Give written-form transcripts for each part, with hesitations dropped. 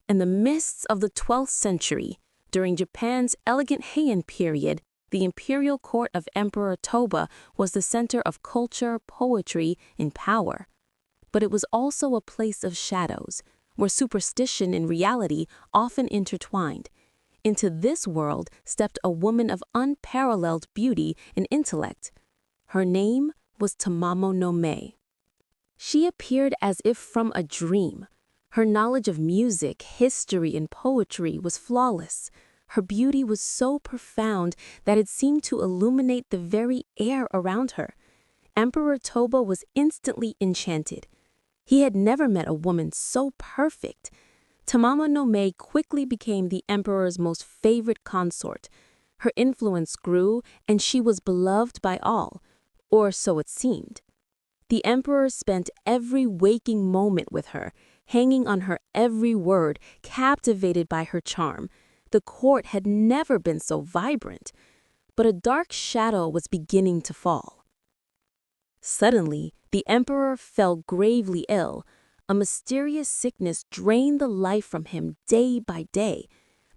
In the mists of the 12th century, during Japan's elegant Heian period, the Imperial Court of Emperor Toba was the center of culture, poetry, and power. But it was also a place of shadows, where superstition and reality often intertwined. Into this world stepped a woman of unparalleled beauty and intellect. Her name was Tamamo-no-Mae. She appeared as if from a dream. Her knowledge of music, history, and poetry was flawless. Her beauty was so profound that it seemed to illuminate the very air around her. Emperor Toba was instantly enchanted. He had never met a woman so perfect. Tamamo-no-Mae quickly became the emperor's most favorite consort. Her influence grew, and she was beloved by all, or so it seemed. The emperor spent every waking moment with her, hanging on her every word, captivated by her charm. The court had never been so vibrant, but a dark shadow was beginning to fall. Suddenly, the emperor fell gravely ill. A mysterious sickness drained the life from him day by day.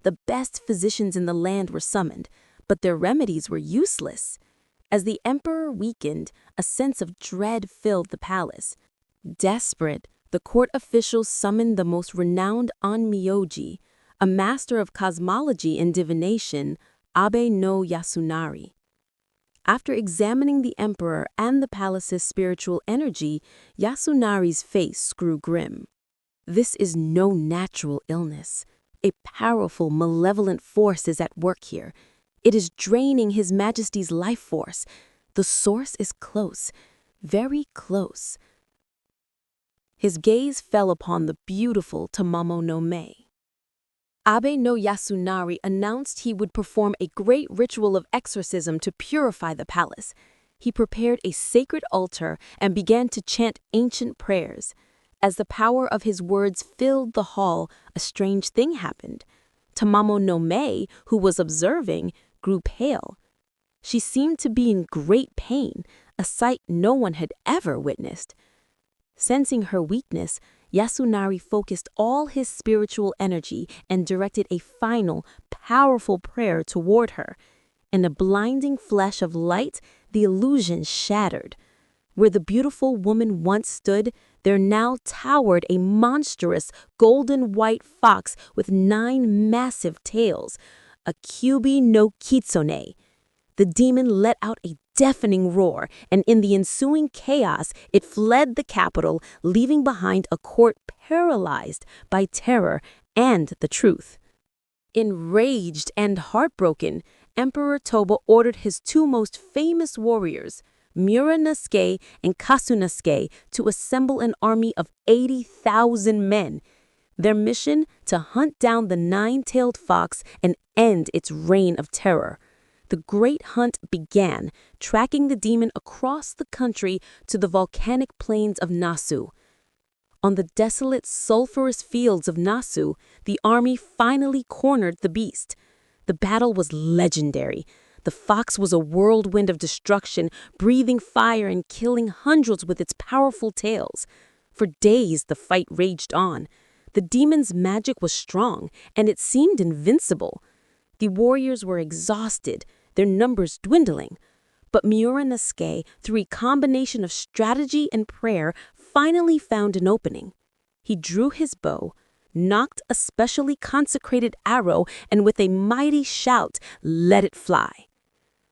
The best physicians in the land were summoned, but their remedies were useless. As the emperor weakened, a sense of dread filled the palace. Desperate, the court officials summoned the most renowned onmyoji, a master of cosmology and divination, Abe no Yasunari. After examining the emperor and the palace's spiritual energy, Yasunari's face grew grim. This is no natural illness. A powerful, malevolent force is at work here. It is draining His Majesty's life force. The source is close, very close. His gaze fell upon the beautiful Tamamo-no-Mae. Abe no Yasunari announced he would perform a great ritual of exorcism to purify the palace. He prepared a sacred altar and began to chant ancient prayers. As the power of his words filled the hall, a strange thing happened. Tamamo-no-Mae, who was observing, grew pale. She seemed to be in great pain, a sight no one had ever witnessed. Sensing her weakness, Yasunari focused all his spiritual energy and directed a final, powerful prayer toward her. In a blinding flash of light, the illusion shattered. Where the beautiful woman once stood, there now towered a monstrous golden-white fox with 9 massive tails, a Kyubi no Kitsune. The demon let out a deafening roar, and in the ensuing chaos, it fled the capital, leaving behind a court paralyzed by terror and the truth. Enraged and heartbroken, Emperor Toba ordered his 2 most famous warriors, Muranosuke and Kasunosuke, to assemble an army of 80,000 men. Their mission: to hunt down the 9-tailed fox and end its reign of terror. The great hunt began, tracking the demon across the country to the volcanic plains of Nasu. On the desolate, sulfurous fields of Nasu, the army finally cornered the beast. The battle was legendary. The fox was a whirlwind of destruction, breathing fire and killing hundreds with its powerful tails. For days, the fight raged on. The demon's magic was strong, and it seemed invincible. The warriors were exhausted, their numbers dwindling. But Muranosuke, through a combination of strategy and prayer, finally found an opening. He drew his bow, knocked a specially consecrated arrow, and with a mighty shout, let it fly.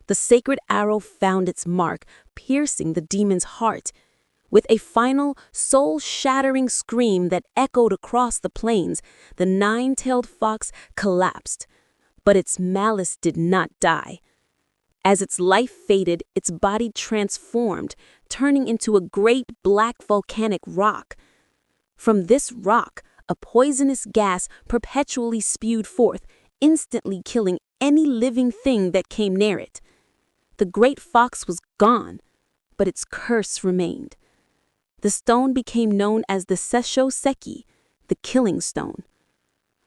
The sacred arrow found its mark, piercing the demon's heart. With a final, soul-shattering scream that echoed across the plains, the 9-tailed fox collapsed. But its malice did not die. As its life faded, its body transformed, turning into a great black volcanic rock. From this rock, a poisonous gas perpetually spewed forth, instantly killing any living thing that came near it. The great fox was gone, but its curse remained. The stone became known as the Sessho-seki, the killing stone.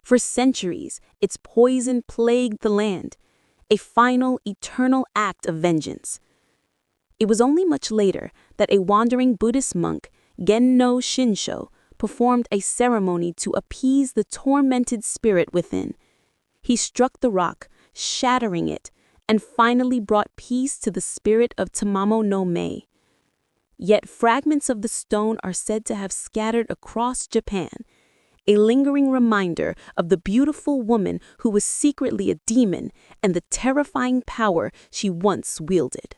For centuries, its poison plagued the land, a final, eternal act of vengeance. It was only much later that a wandering Buddhist monk, Gen no Shinsho, performed a ceremony to appease the tormented spirit within. He struck the rock, shattering it, and finally brought peace to the spirit of Tamamo-no-Mae. Yet fragments of the stone are said to have scattered across Japan, a lingering reminder of the beautiful woman who was secretly a demon and the terrifying power she once wielded.